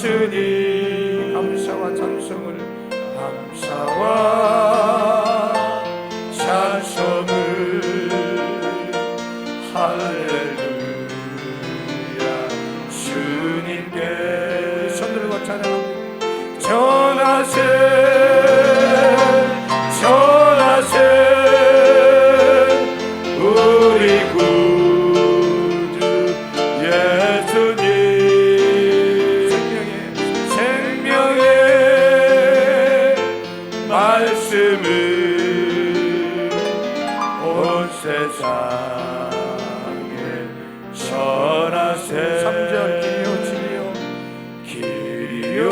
원하시니 감사와 찬송을 할렐루야 주님께 손 들고 찬양합니다. 전하세 우리 구주 예수님 생명의 말씀을 온 세상에 전하세. 3절 길이요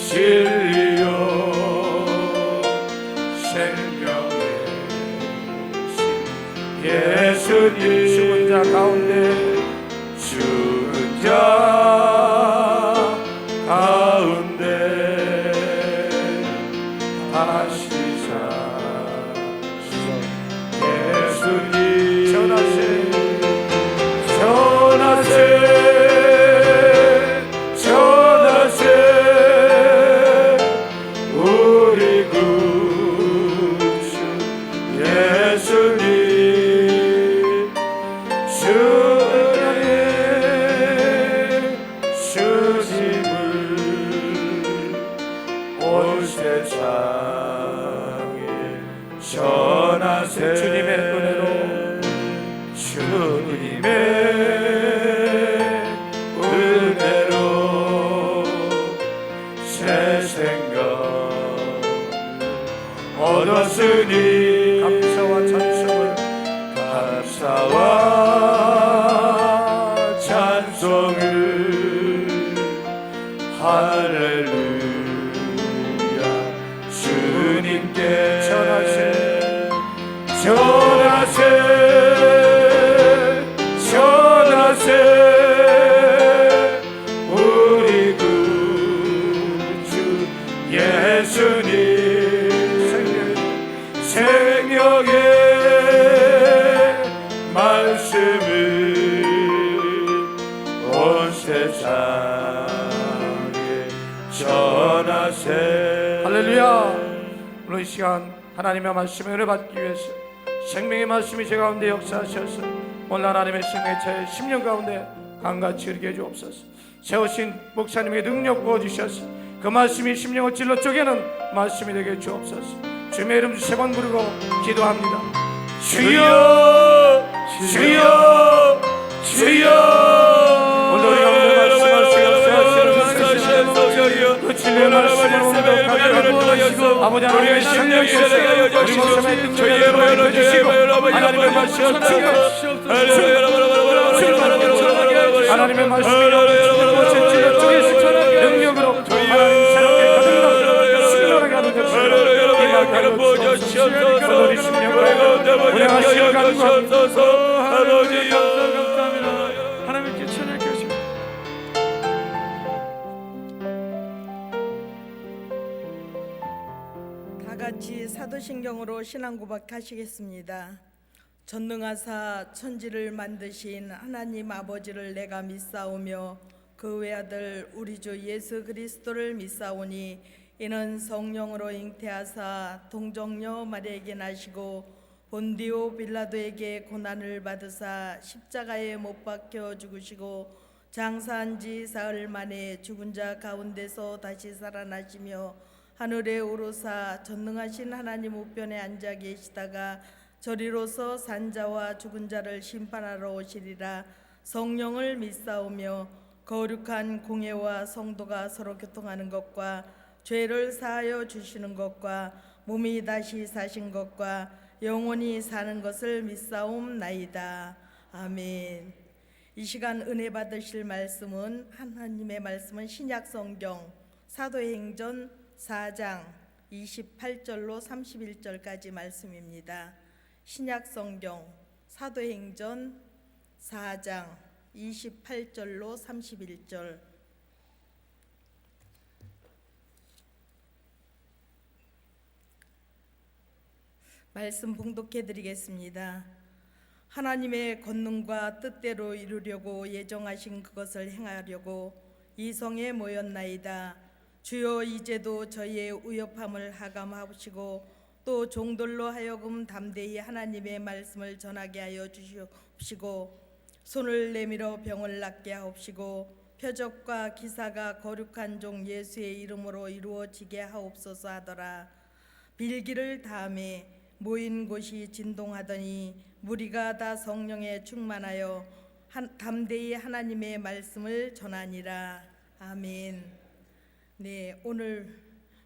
진리요 생명의 신 예수님 죽은 자 가운데 다시 사신 예수님 전하세 우리 구주 예수님 주의 주심을 온 세상에 전하세. 주님의 은혜로 새 생각 얻었으니 감사와 찬송을 할렐루야 주님께 전하세 우리 구주 예수님 생명의 말씀을 온 세상에 전하세. 할렐루야. 오늘 이 시간 하나님의 말씀을 은혜 받기 위해서 생명의 말씀이 제 가운데 역사하셔서 오늘 하나님의 생명의 제 10년 가운데 강같이 흐르게 해주옵소서. 세우신 목사님에게 능력 부어주셔서 그 말씀이 심령을 찔러 쪼개는 말씀이 되게 주옵소서. 주님의 이름 3번 부르고 기도합니다. 주여 주여 주여. 오늘 우리 가운데 말씀할 수 역사하시는 그 진리의 말씀을 오늘도 아버지 하나님의 심령이 우리 목숨에 저희의 모여를 주시고 하나님의 말씀을 하나님의 말씀이 능력으로 새롭게 거듭나 신령하게 하는 것을 우리 심령을 운행하시는 간구합니다. 아버지 감사합니다. 하나님께 찬양케 하십니다. 다같이 사도신경으로 신앙 고백하시겠습니다. 전능하사 천지를 만드신 하나님 아버지를 내가 믿사오며 그 외아들 우리 주 예수 그리스도를 믿사오니 이는 성령으로 잉태하사 동정녀 마리아에게 나시고 본디오 빌라도에게 고난을 받으사 십자가에 못 박혀 죽으시고 장사한 지 사흘 만에 죽은 자 가운데서 다시 살아나시며 하늘에 오르사 전능하신 하나님 우편에 앉아 계시다가 저리로서 산자와 죽은 자를 심판하러 오시리라. 성령을 믿사오며 거룩한 공예와 성도가 서로 교통하는 것과 죄를 사하여 주시는 것과 몸이 다시 사신 것과 영원히 사는 것을 믿사옵나이다. 아멘. 이 시간 은혜 받으실 말씀은 하나님의 말씀은 신약성경 사도행전 4장 28절로 31절까지 말씀입니다. 신약성경 사도행전 4장 28절로 31절. 말씀 봉독해 드리겠습니다. 하나님의 권능과 뜻대로 이루려고 예정하신 그것을 행하려고 이 성에 모였나이다. 주여, 이제도 저희의 의협함을 하감하시고 또 종들로 하여금 담대히 하나님의 말씀을 전하게 하여 주시옵시고 손을 내밀어 병을 낫게 하옵시고 표적과 기사가 거룩한 종 예수의 이름으로 이루어지게 하옵소서 하더라. 빌기를 다음에 모인 곳이 진동하더니 무리가 다 성령에 충만하여 담대히 하나님의 말씀을 전하니라. 아멘. 네, 오늘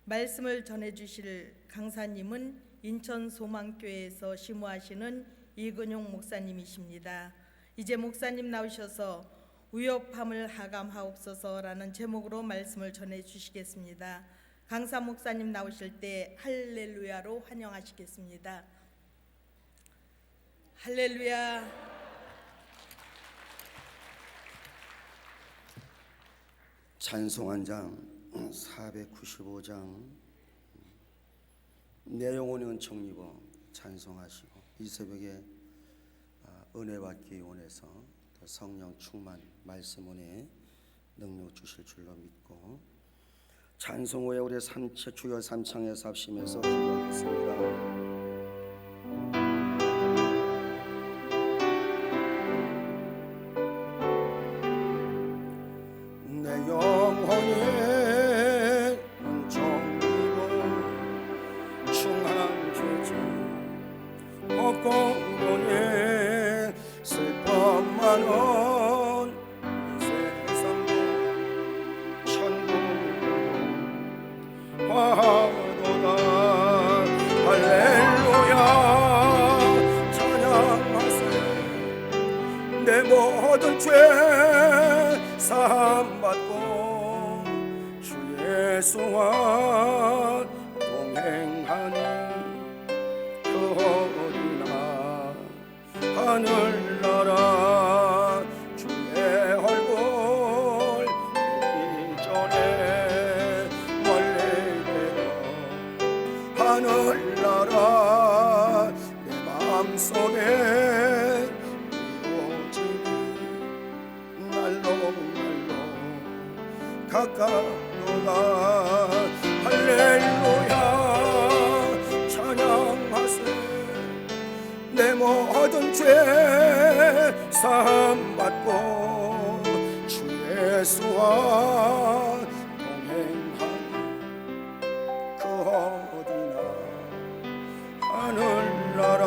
말씀을 전해주실 강사님은 인천 소망교회에서 심우하시는 이근용 목사님이십니다. 이제 목사님 나오셔서 위협함을 하감하옵소서라는 제목으로 말씀을 전해주시겠습니다. 강사 목사님 나오실 때 할렐루야로 환영하시겠습니다. 할렐루야. 찬송 한 장 495장 내 영혼의 은총 입어 찬송하시고 이 새벽에 은혜 받기 원해서 성령 충만 말씀 은혜 능력 주실 줄로 믿고 찬송 후에 우리 주여 삼창에서 합심해서 기도하겠습니다. 내 모든 죄 사함받고 주 예수와 동행하니 그 어디나 하늘나라 주의 얼굴 뵙기 전에 멀리 내려 하늘나라 내 마음속에 가까우다. 할렐루야 찬양하세. 내 모든 죄 사함받고 주 예수와 동행하니 그 어디나 하늘나라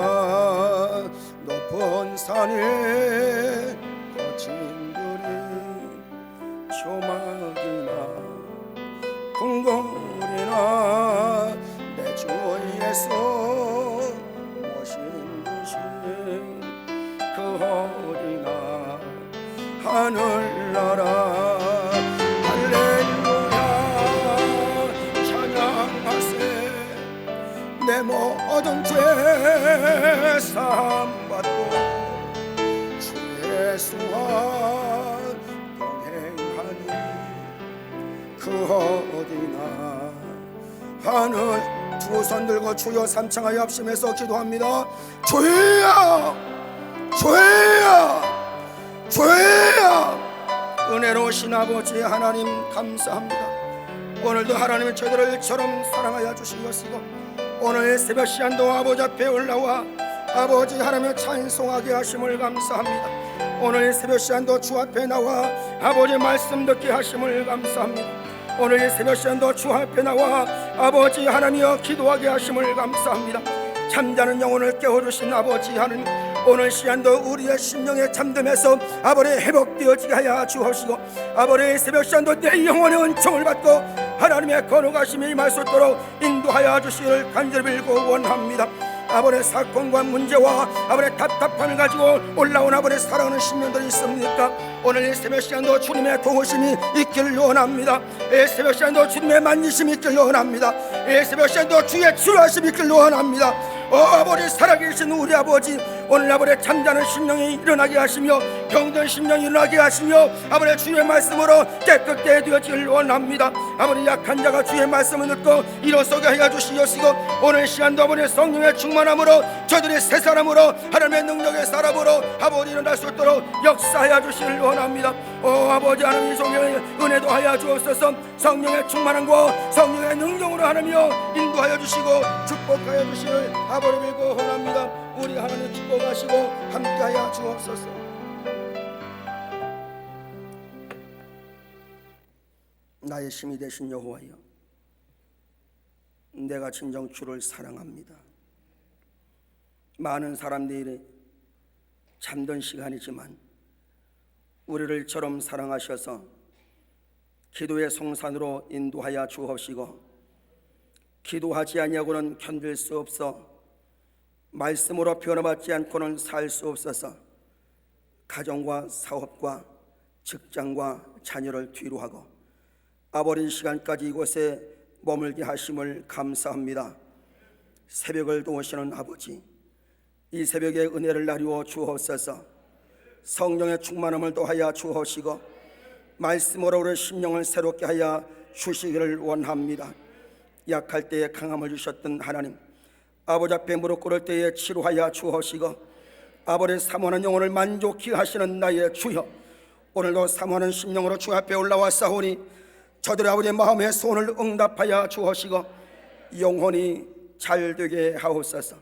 높은 산에 거친 들이 조막이나 궁궐이나 내 주 예수 모신 곳이 그 어디나 하늘나라. 할렐루야 찬양하세. 내 모든 죄 사함받고 주 예수와 그 어디나 하늘. 두 손 들고 주여 삼창하여 합심해서 기도합니다. 주여 주여 주여. 은혜로우신 아버지 하나님 감사합니다. 오늘도 하나님의 저희들을 일처럼 사랑하여 주신 것이고 오늘 새벽 시간도 아버지 앞에 올라와 아버지 하나님의 찬송하게 하심을 감사합니다. 오늘 새벽 시간도 주 앞에 나와 아버지 말씀 듣게 하심을 감사합니다. 오늘 새벽 시간도 주 앞에 나와 아버지 하나님여 기도하게 하심을 감사합니다. 잠자는 영혼을 깨워주신 아버지 하나님, 오늘 시간도 우리의 심령의 잠듦에서 아버지 회복되어지게 하여 주옵시고 아버지 새벽 시간도 내 영혼의 은총을 받고 하나님의 거룩하심이 임할 수 있도록 인도하여 주시기를 간절히 빌고 원합니다. 아버지 사건과 문제와 아버지 답답함을 가지고 올라온 아버지 사랑하는 신령들이 있습니까? 오늘 이 새벽 시간도 주님의 도우심이 있기를 원합니다. 이 새벽 시간도 주님의 만지심이 있기를 원합니다. 이 새벽 시간도 주의 치료하심이 있기를 원합니다. 아버지 살아계신 우리 아버지, 오늘 아버지 잠자는 심령이 일어나게 하시며 병든 심령 일어나게 하시며 아버지 주의 말씀으로 깨끗게 되어지길 원합니다. 아버지 약한 자가 주의 말씀을 듣고 일어서게 하여 주시옵시고 오늘 시간도 아버지 성령의 충만함으로 저들이 새 사람으로 하나님의 능력의 사람으로 아버지 일어날 수 있도록 역사하여 주시길 원합니다. 오 아버지 하나님 성령의 은혜도 하여 주옵소서. 성령의 충만함과 성령의 능력으로 하나님여 인도하여 주시고 축복하여 주시길 아버지 믿고 원합니다. 우리 하나님 축복하시고 함께하여 주옵소서. 나의 힘이 되신 여호와여, 내가 진정 주를 사랑합니다. 많은 사람들이 잠든 시간이지만 우리를 처럼 사랑하셔서 기도의 성산으로 인도하여 주옵시고 기도하지 아니하고는 견딜 수 없어 말씀으로 변화받지 않고는 살 수 없어서 가정과 사업과 직장과 자녀를 뒤로하고 아버린 시간까지 이곳에 머물게 하심을 감사합니다. 새벽을 도우시는 아버지, 이 새벽에 은혜를 나누어 주옵소서. 성령의 충만함을 더하여 주옵시고 말씀으로 우리 심령을 새롭게 하여 주시기를 원합니다. 약할 때에 강함을 주셨던 하나님, 아버지 앞에 무릎 꿇을 때에 치료하여 주옵시고 아버지 사모하는 영혼을 만족히 하시는 나의 주여, 오늘도 사모하는 심령으로 주 앞에 올라와 싸우니 저들의 아버지의 마음의 소원을 응답하여 주옵시고 영혼이 잘되게 하옵소서.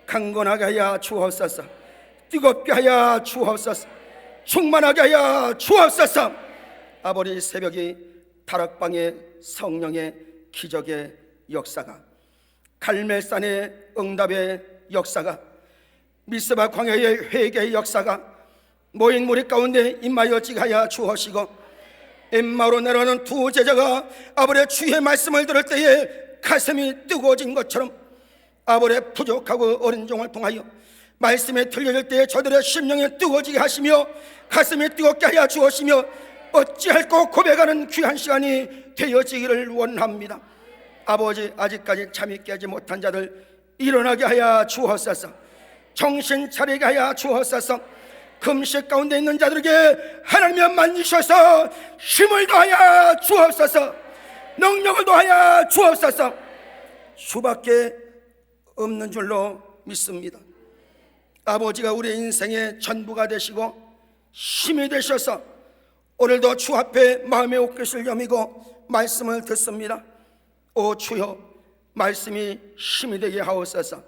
강건하게 하여 주옵소서. 뜨겁게 하여 주옵소서. 충만하게 하여 주옵소서. 아버지 새벽이 다락방의 성령의 기적의 역사가, 갈멜산의 응답의 역사가, 미스바 광야의 회개의 역사가 모인 무리 가운데 임하여지게 하여 주옵시고 엠마오로 내려오는 두 제자가 아버지의 주의 말씀을 들을 때에 가슴이 뜨거워진 것처럼 아버지의 부족하고 어린 종을 통하여 말씀에 들려질 때에 저들의 심령이 뜨거워지게 하시며 가슴이 뜨겁게 하여 주옵시며 어찌할꼬 고백하는 귀한 시간이 되어지기를 원합니다. 아버지, 아직까지 잠이 깨지 못한 자들 일어나게 하여 주옵소서. 정신 차리게 하여 주옵소서. 금식 가운데 있는 자들에게 하나님이 만지셔서 힘을 더하여 주옵소서. 능력을 더하여 주옵소서. 주밖에 없는 줄로 믿습니다. 아버지가 우리 인생의 전부가 되시고 힘이 되셔서 오늘도 주 앞에 마음의 옷깃을 여미고 말씀을 듣습니다. 오 주여, 말씀이 힘이 되게 하옵소서.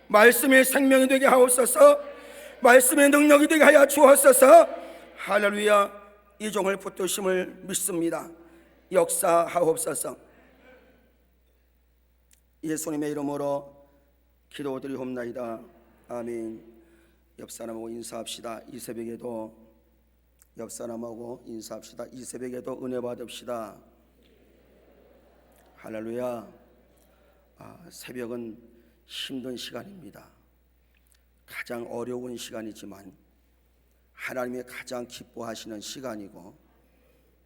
말씀이 생명이 되게 하옵소서. 말씀의 능력이 되게 하여 주옵소서. 할렐루야. 이 종을 붙드심을 믿습니다. 역사하옵소서. 예수님의 이름으로 기도드리옵나이다. 아멘. 옆 사람하고 인사합시다. 이 새벽에도 옆 사람하고 인사합시다. 이 새벽에도 은혜 받읍시다. 할렐루야. 새벽은 힘든 시간입니다. 가장 어려운 시간이지만 하나님이 가장 기뻐하시는 시간이고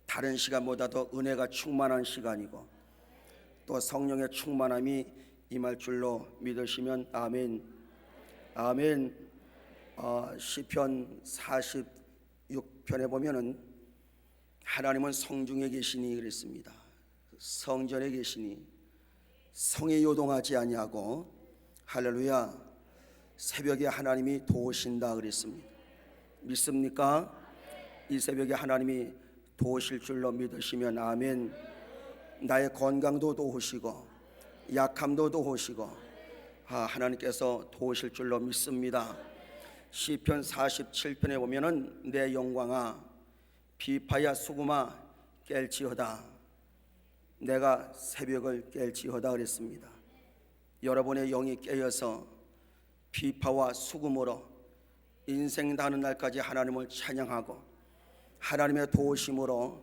다른 시간보다도 은혜가 충만한 시간이고 또 성령의 충만함이 임할 줄로 믿으시면 아멘. 아멘. 시편 46편에 보면은 하나님은 성중에 계시니 그랬습니다. 성전에 계시니 성에 요동하지 아니하고 할렐루야. 새벽에 하나님이 도우신다 그랬습니다. 믿습니까? 이 새벽에 하나님이 도우실 줄로 믿으시면 아멘. 나의 건강도 도우시고 약함도 도우시고 하나님께서 도우실 줄로 믿습니다. 시편 47편에 보면은 내 영광아 비파야 수구마 깰지어다. 내가 새벽을 깰지어다 그랬습니다. 여러분의 영이 깨어서 비파와 수금으로 인생 다는 날까지 하나님을 찬양하고 하나님의 도우심으로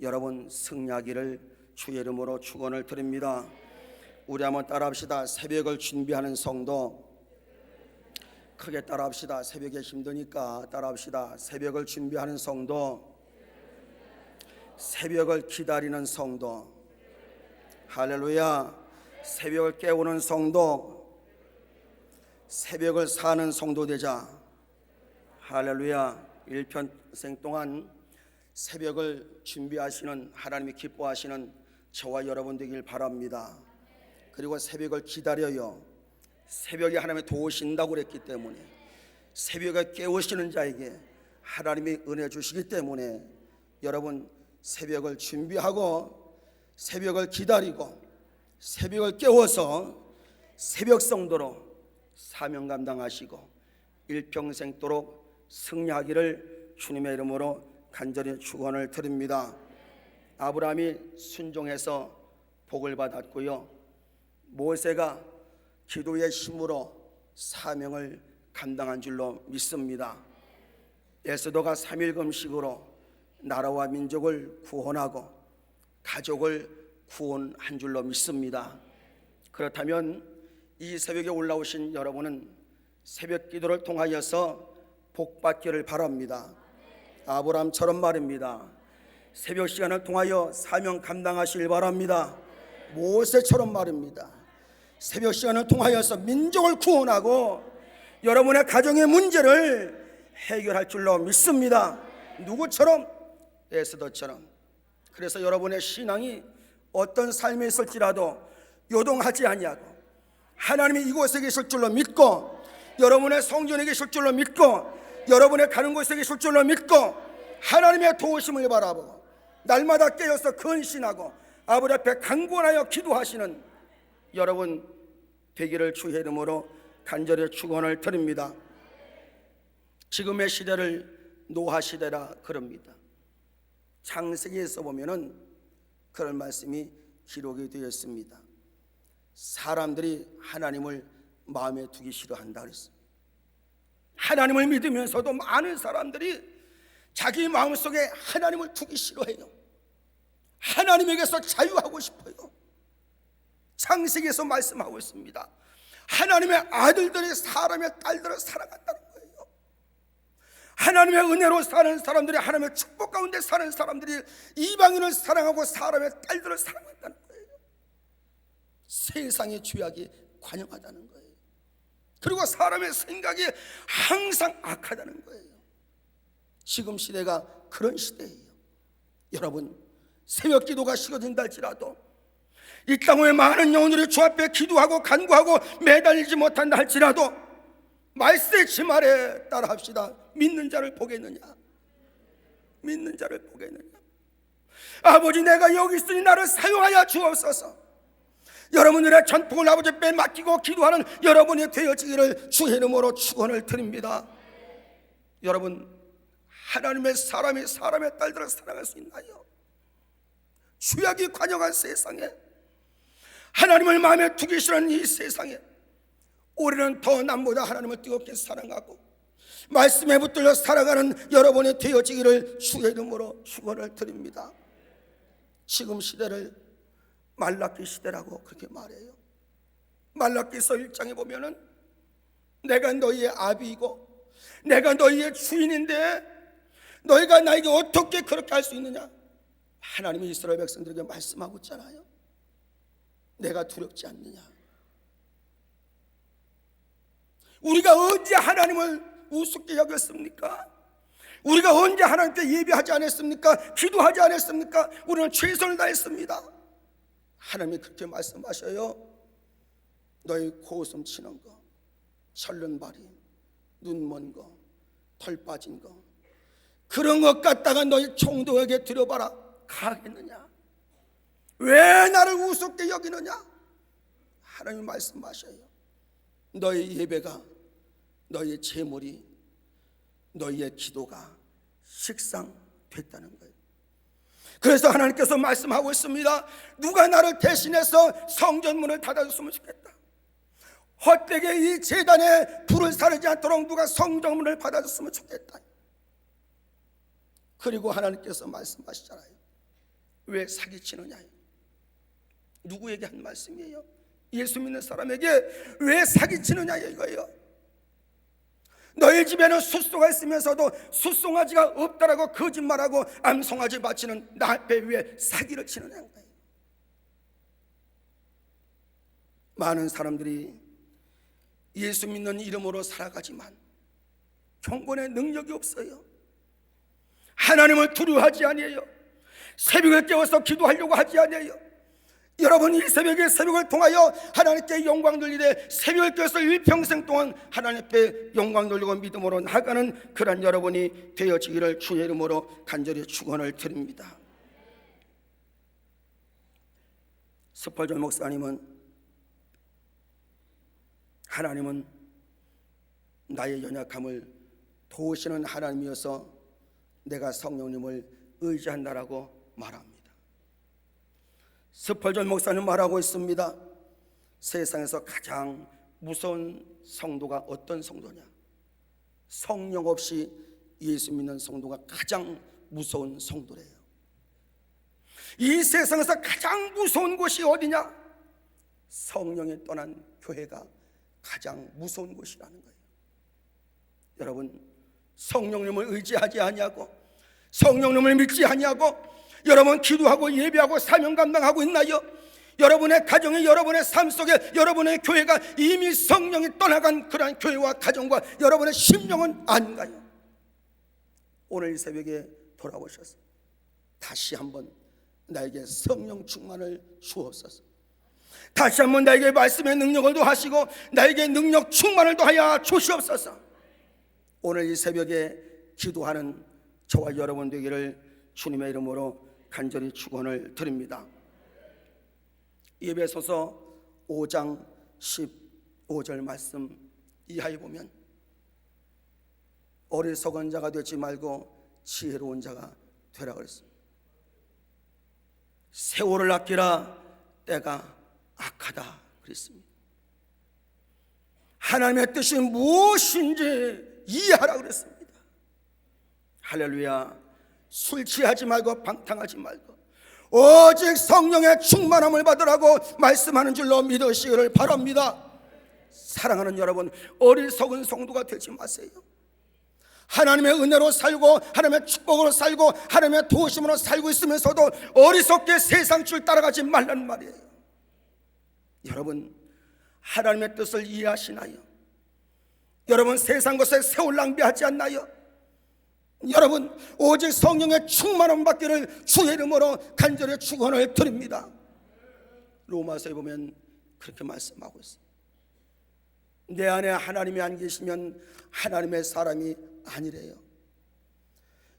여러분 승리하기를 주의 이름으로 축원을 드립니다. 우리 한번 따라합시다. 새벽을 준비하는 성도. 크게 따라합시다. 새벽에 힘드니까 따라합시다. 새벽을 준비하는 성도, 새벽을 기다리는 성도, 할렐루야. 새벽을 깨우는 성도, 새벽을 사는 성도 되자. 할렐루야. 일평생 동안 새벽을 준비하시는, 하나님이 기뻐하시는 저와 여러분 되길 바랍니다. 그리고 새벽을 기다려요. 새벽에 하나님이 도우신다고 그랬기 때문에, 새벽에 깨우시는 자에게 하나님이 은혜 주시기 때문에 여러분 새벽을 준비하고 새벽을 기다리고 새벽을 깨워서 새벽 성도로 사명 감당하시고 일평생도록 승리하기를 주님의 이름으로 간절히 축원을 드립니다. 아브라함이 순종해서 복을 받았고요, 모세가 기도의 힘으로 사명을 감당한 줄로 믿습니다. 에스더가 3일 금식으로 나라와 민족을 구원하고 가족을 구원한 줄로 믿습니다. 그렇다면 이 새벽에 올라오신 여러분은 새벽 기도를 통하여서 복받기를 바랍니다. 아브라함처럼 말입니다. 새벽 시간을 통하여 사명 감당하시길 바랍니다. 모세처럼 말입니다. 새벽 시간을 통하여서 민족을 구원하고 여러분의 가정의 문제를 해결할 줄로 믿습니다. 누구처럼? 에스더처럼. 그래서 여러분의 신앙이 어떤 삶에 있을지라도 요동하지 아니하고 하나님이 이곳에 계실 줄로 믿고 여러분의 성전에 계실 줄로 믿고 여러분의 가는 곳에 계실 줄로 믿고 하나님의 도우심을 바라보고 날마다 깨어서 근신하고 아버지 앞에 간구하여 기도하시는 여러분 되기를 주의 이름으로 간절히 축원을 드립니다. 지금의 시대를 노화 시대라 그럽니다. 창세기에서 보면은 그런 말씀이 기록이 되어 있습니다. 사람들이 하나님을 마음에 두기 싫어한다 그랬어요. 하나님을 믿으면서도 많은 사람들이 자기 마음속에 하나님을 두기 싫어해요. 하나님에게서 자유하고 싶어요. 창세기에서 말씀하고 있습니다. 하나님의 아들들이 사람의 딸들을 사랑한다는 거예요. 하나님의 은혜로 사는 사람들이, 하나님의 축복 가운데 사는 사람들이 이방인을 사랑하고 사람의 딸들을 사랑한다는 거예요. 세상의 죄악이 관영하다는 거예요. 그리고 사람의 생각이 항상 악하다는 거예요. 지금 시대가 그런 시대예요. 여러분, 새벽 기도가 식어진다 할지라도, 이 땅의 많은 영혼들이 주 앞에 기도하고 간구하고 매달리지 못한다 할지라도 말세의 지말에 따라합시다. 믿는 자를 보겠느냐? 믿는 자를 보겠느냐? 아버지, 내가 여기 있으니 나를 사용하여 주옵소서. 여러분들의 전폭을 아버지 앞에 맡기고 기도하는 여러분이 되어지기를 주의 이름으로 축원을 드립니다. 여러분, 하나님의 사람이 사람의 딸들을 사랑할 수 있나요? 죄악이 관영한 세상에, 하나님을 마음에 두기 싫은 이 세상에 우리는 더 남보다 하나님을 뜨겁게 사랑하고 말씀에 붙들려 살아가는 여러분이 되어지기를 주의 이름으로 축원을 드립니다. 지금 시대를 말라기 시대라고 그렇게 말해요. 말라기서 1장에 보면은 내가 너희의 아비이고 내가 너희의 주인인데 너희가 나에게 어떻게 그렇게 할 수 있느냐? 하나님이 이스라엘 백성들에게 말씀하고 있잖아요. 내가 두렵지 않느냐? 우리가 언제 하나님을 우습게 여겼습니까? 우리가 언제 하나님께 예배하지 않았습니까? 기도하지 않았습니까? 우리는 최선을 다했습니다. 하나님이 그렇게 말씀하셔요. 너희 코웃음 치는 거, 철른발이, 눈 먼 거, 털 빠진 거, 그런 것 갖다가 너희 총독에게 드려봐라. 가겠느냐? 왜 나를 우습게 여기느냐? 하나님 말씀하셔요. 너희 예배가, 너희 제물이, 너희의 기도가 식상됐다는 거예요. 그래서 하나님께서 말씀하고 있습니다. 누가 나를 대신해서 성전문을 닫아줬으면 좋겠다. 헛되게 이 제단에 불을 사르지 않도록 누가 성전문을 닫아줬으면 좋겠다. 그리고 하나님께서 말씀하시잖아요. 왜 사기치느냐? 누구에게 한 말씀이에요? 예수 믿는 사람에게 왜 사기치느냐 이거예요. 너희 집에는 숫송아 있으면서도 숫송아지가 없다라고 거짓말하고 암송아지 바치는 나 앞에 왜 사기를 치느냐는 거예요. 많은 사람들이 예수 믿는 이름으로 살아가지만 경건의 능력이 없어요. 하나님을 두려워하지 아니에요. 새벽에 깨워서 기도하려고 하지 아니에요. 여러분, 이 새벽에 새벽을 통하여 하나님께 영광 돌리되 새벽을 깨워서 일평생 동안 하나님 앞에 영광 돌리고 믿음으로 나가는 그런 여러분이 되어지기를 주의 이름으로 간절히 축원을 드립니다. 스펄전 목사님은 하나님은 나의 연약함을 도우시는 하나님이어서 내가 성령님을 의지한다라고 말합니다. 스펄전 목사님 말하고 있습니다. 세상에서 가장 무서운 성도가 어떤 성도냐? 성령 없이 예수 믿는 성도가 가장 무서운 성도래요. 이 세상에서 가장 무서운 곳이 어디냐? 성령이 떠난 교회가 가장 무서운 곳이라는 거예요. 여러분, 성령님을 의지하지 아니하고 성령님을 믿지 아니하고 여러분 기도하고 예배하고 사명 감당하고 있나요? 여러분의 가정이, 여러분의 삶 속에 여러분의 교회가 이미 성령이 떠나간 그러한 교회와 가정과 여러분의 심령은 아닌가요? 오늘 이 새벽에 돌아오셔서 다시 한번 나에게 성령 충만을 주옵소서. 다시 한번 나에게 말씀의 능력을 더하시고 나에게 능력 충만을 더하여 주시옵소서. 오늘 이 새벽에 기도하는 저와 여러분 되기를 주님의 이름으로 간절히 축원을 드립니다. 에베소서 5장 15절 말씀 이하에 보면 어리석은 자가 되지 말고 지혜로운 자가 되라 그랬습니다. 세월을 아끼라 때가 악하다 그랬습니다. 하나님의 뜻이 무엇인지 이해하라 그랬습니다. 할렐루야. 술 취하지 말고 방탕하지 말고 오직 성령의 충만함을 받으라고 말씀하는 줄로 믿으시기를 바랍니다. 사랑하는 여러분, 어리석은 성도가 되지 마세요. 하나님의 은혜로 살고 하나님의 축복으로 살고 하나님의 도우심으로 살고 있으면서도 어리석게 세상 줄 따라가지 말라는 말이에요. 여러분, 하나님의 뜻을 이해하시나요? 여러분, 세상 것에 세월 낭비하지 않나요? 여러분, 오직 성령의 충만함 받기를 주의 이름으로 간절히 축원을 드립니다. 로마서에 보면 그렇게 말씀하고 있습니다. 내 안에 하나님이 안 계시면 하나님의 사람이 아니래요.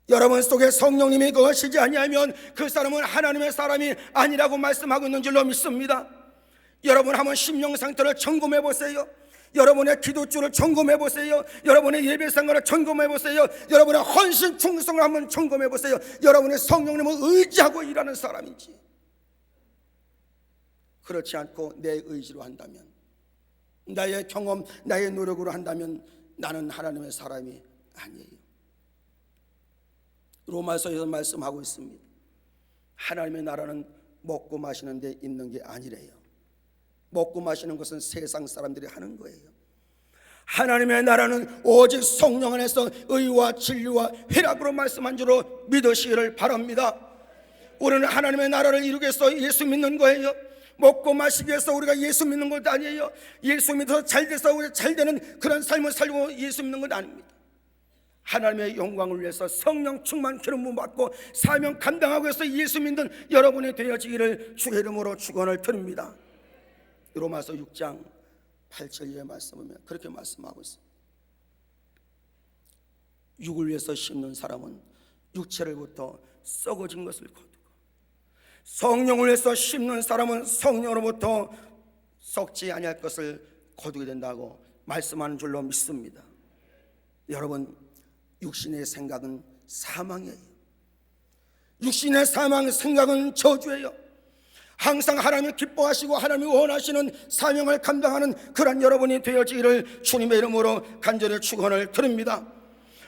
여러분 속에 성령님이 거하시지 아니하면 그 사람은 하나님의 사람이 아니라고 말씀하고 있는 줄로 믿습니다. 여러분, 한번 심령 상태를 점검해 보세요. 여러분의 기도줄을 점검해 보세요. 여러분의 예배 생활을 점검해 보세요. 여러분의 헌신 충성을 한번 점검해 보세요. 여러분의 성령님을 의지하고 일하는 사람인지, 그렇지 않고 내 의지로 한다면, 나의 경험, 나의 노력으로 한다면 나는 하나님의 사람이 아니에요. 로마서에서 말씀하고 있습니다. 하나님의 나라는 먹고 마시는 데 있는 게 아니래요. 먹고 마시는 것은 세상 사람들이 하는 거예요. 하나님의 나라는 오직 성령 안에서 의와 진리와 회락으로 말씀한 줄로 믿으시기를 바랍니다. 우리는 하나님의 나라를 이루기 위해서 예수 믿는 거예요. 먹고 마시기 위해서 우리가 예수 믿는 것도 아니에요. 예수 믿어서 잘 돼서 우리가 잘 되는 그런 삶을 살고 예수 믿는 것 아닙니다. 하나님의 영광을 위해서 성령 충만 기름 부음 받고 사명 감당하기 위해서 예수 믿는 여러분이 되어지기를 주의 이름으로 축원을 드립니다. 로마서 6장 8절의 말씀을 그렇게 말씀하고 있습니다. 육을 위해서 심는 사람은 육체로부터 썩어진 것을 거두고, 성령을 위해서 심는 사람은 성령으로부터 썩지 아니할 것을 거두게 된다고 말씀하는 줄로 믿습니다. 여러분, 육신의 생각은 사망이에요. 육신의 사망 생각은 저주예요. 항상 하나님을 기뻐하시고 하나님이 원하시는 사명을 감당하는 그런 여러분이 되어지기를 주님의 이름으로 간절히 축원을 드립니다.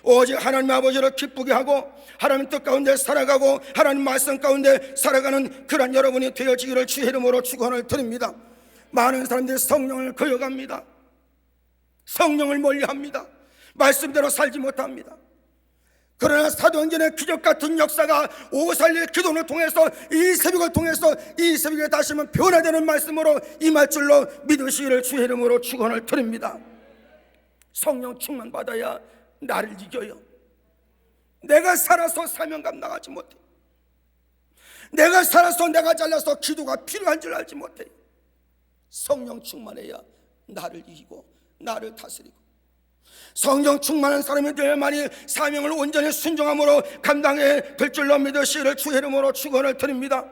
오직 하나님 아버지를 기쁘게 하고 하나님 뜻 가운데 살아가고 하나님 말씀 가운데 살아가는 그런 여러분이 되어지기를 주의 이름으로 축원을 드립니다. 많은 사람들이 성령을 거역합니다. 성령을 멀리합니다. 말씀대로 살지 못합니다. 그러나 사도행전의 기적 같은 역사가 오살리의 기도를 통해서 이 새벽을 통해서 이 새벽에 다시 한번 변화되는 말씀으로 임할 줄로 믿으시기를 주의 이름으로 축원을 드립니다. 성령 충만 받아야 나를 이겨요. 내가 살아서 사명감 나가지 못해. 내가 살아서 내가 잘라서 기도가 필요한 줄 알지 못해. 성령 충만해야 나를 이기고 나를 다스리고, 성령 충만한 사람이 되어야만이 사명을 온전히 순종함으로 감당해 될 줄로 믿으시기를 주의 이름으로 축원을 드립니다.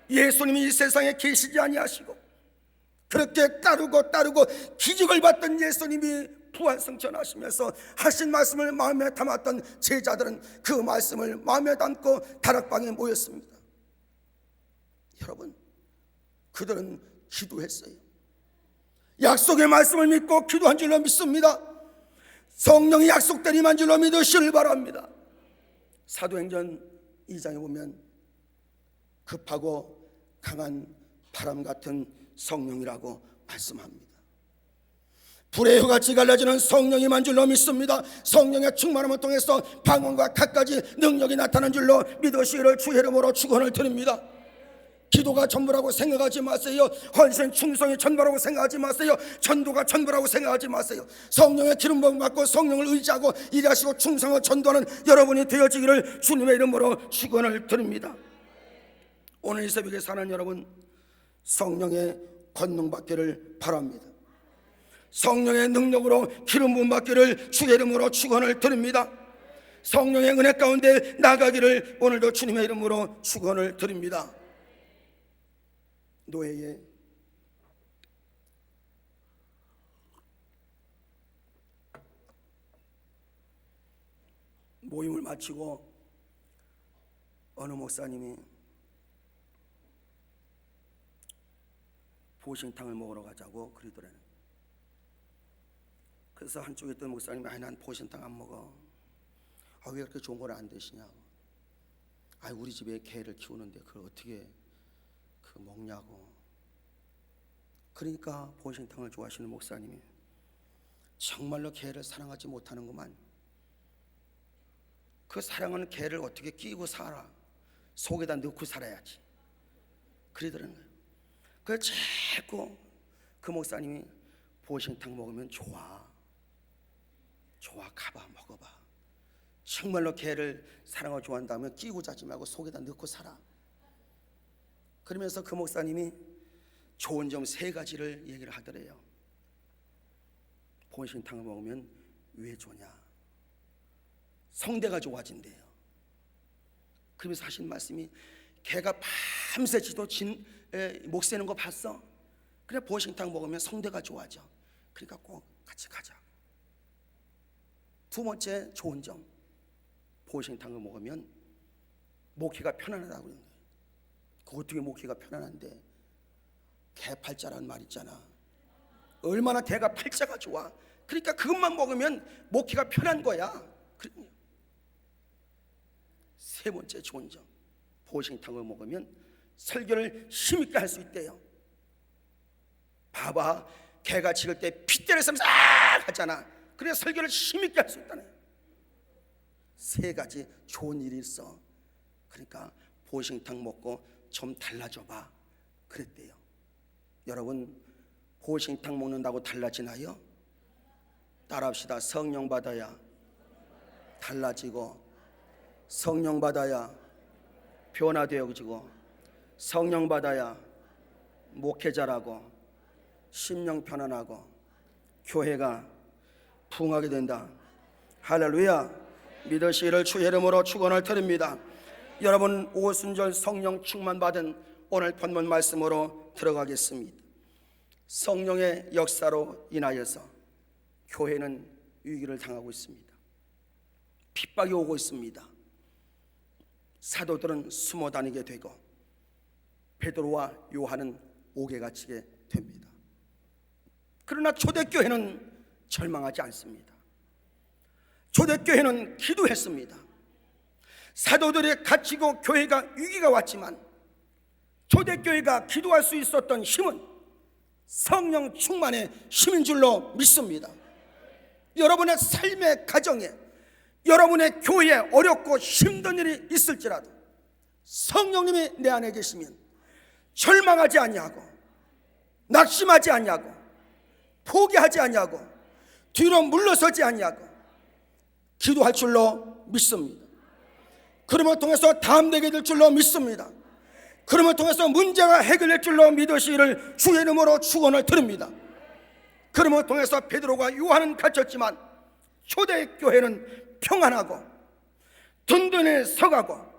예수님이 이 세상에 계시지 아니하시고 그렇게 따르고 기적을 받던 예수님이 부활승천하시면서 하신 말씀을 마음에 담았던 제자들은 그 말씀을 마음에 담고 다락방에 모였습니다. 여러분, 그들은 기도했어요. 약속의 말씀을 믿고 기도한 줄로 믿습니다. 성령이 약속된 임한 줄로 믿으시길 바랍니다. 사도행전 2장에 보면 급하고 강한 바람 같은 성령이라고 말씀합니다. 불의 혀같이 갈라지는 성령이 임한 줄로 믿습니다. 성령의 충만함을 통해서 방언과 갖가지 능력이 나타난 줄로 믿으시기를 주의 이름으로 축원을 드립니다. 기도가 전부라고 생각하지 마세요. 헌신 충성이 전부라고 생각하지 마세요. 전도가 전부라고 생각하지 마세요. 성령의 기름 부음 받고 성령을 의지하고 일하시고 충성을 전도하는 여러분이 되어지기를 주님의 이름으로 축원을 드립니다. 오늘 이 새벽에 사는 여러분, 성령의 권능 받기를 바랍니다. 성령의 능력으로 기름 부음 받기를 주의 이름으로 축원을 드립니다. 성령의 은혜 가운데 나가기를 오늘도 주님의 이름으로 축원을 드립니다. 노예의 모임을 마치고 어느 목사님이 보신탕을 먹으러 가자고 그러더래요. 그래서 한쪽에 있던 목사님이 난 보신탕 안 먹어. 왜 그렇게 좋은 걸 안 드시냐고. 우리 집에 개를 키우는데 그걸 어떻게 먹냐고. 그러니까 보신탕을 좋아하시는 목사님이 정말로 개를 사랑하지 못하는구만. 그 사랑하는 개를 어떻게 끼고 살아. 속에다 넣고 살아야지. 그러더라는 거예요. 그래서 자꾸 그 목사님이 보신탕 먹으면 좋아 가봐 먹어봐. 정말로 개를 사랑하고 좋아한다면 끼고 자지 말고 속에다 넣고 살아. 그러면서 그 목사님이 좋은 점 3가지를 얘기를 하더래요. 보신탕을 먹으면 왜 좋냐? 성대가 좋아진대요. 그러면서 하신 말씀이 개가 밤새 지도 목 새는 거 봤어? 그래, 보신탕 먹으면 성대가 좋아져. 그러니까 꼭 같이 가자. 2번째 좋은 점, 보신탕을 먹으면 목회가 편안하다고 그러는 거예요. 어떻게 목회가 편안한데? 개 팔자라는 말 있잖아. 얼마나 개가 팔자가 좋아. 그러니까 그것만 먹으면 목회가 편한 거야. 3번째 좋은 점, 보신탕을 먹으면 설교를 힘있게 할 수 있대요. 봐봐, 개가 짖을 때 핏대를 쓰면서 하잖아. 그래야 설교를 힘있게 할 수 있다네. 3가지 좋은 일이 있어. 그러니까 보신탕 먹고 좀 달라져봐 그랬대요. 여러분, 보신탕 먹는다고 달라지나요? 따라합시다. 성령 받아야 달라지고, 성령 받아야 변화되어지고, 성령 받아야 목회자라고, 심령 편안하고, 교회가 부흥하게 된다. 할렐루야. 믿으시기를 주의 이름으로 축원을 드립니다. 여러분, 오순절 성령 충만 받은 오늘 본문 말씀으로 들어가겠습니다. 성령의 역사로 인하여서 교회는 위기를 당하고 있습니다. 핍박이 오고 있습니다. 사도들은 숨어 다니게 되고 베드로와 요한은 옥에 갇히게 됩니다. 그러나 초대교회는 절망하지 않습니다. 초대교회는 기도했습니다. 사도들이 갇히고 교회가 위기가 왔지만 초대교회가 기도할 수 있었던 힘은 성령 충만의 힘인 줄로 믿습니다. 여러분의 삶의 가정에, 여러분의 교회에 어렵고 힘든 일이 있을지라도 성령님이 내 안에 계시면 절망하지 아니하고, 낙심하지 아니하고, 포기하지 아니하고, 뒤로 물러서지 아니하고 기도할 줄로 믿습니다. 그럼을 통해서 담대게 될 줄로 믿습니다. 그럼을 통해서 문제가 해결될 줄로 믿으시기를 주의 이름으로 축원을 드립니다. 그럼을 통해서 베드로가 요한은 갇혔지만 초대교회는 평안하고 든든히 서가고